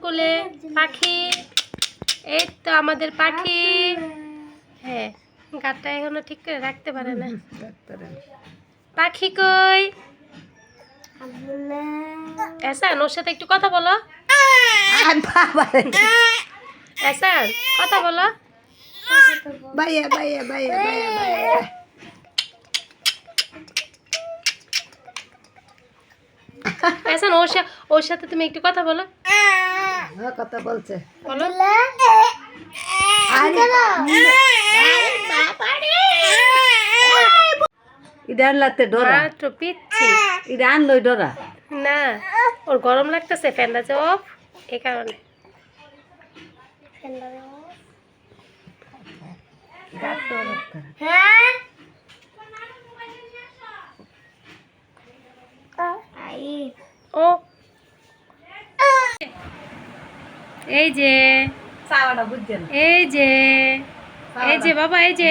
কোলে পাখি। এই তো আমাদের পাখি। হ্যাঁ, গাটা এখনো ঠিক করে রাখতে পারে না। পাখি কই? এসান, ওর সাথে একটু কথা বলো। এসান, কথা বলো। বাইয়া বাইয়া বাইয়া বাইয়া বাইয়া। এসান, ওর সাথে তুমি একটু কথা বলো। কথা বলছে বলো। এটা আনলাতে ডরা, মাত্র পিচ্ছি। এটা আনলই ডরা। না, ওর গরম লাগতেছে, ফ্যানটা যে অফ, এই কারণে। ও এই যে চাওয়াটা বুঝছেন, এই যে বাবা, এই যে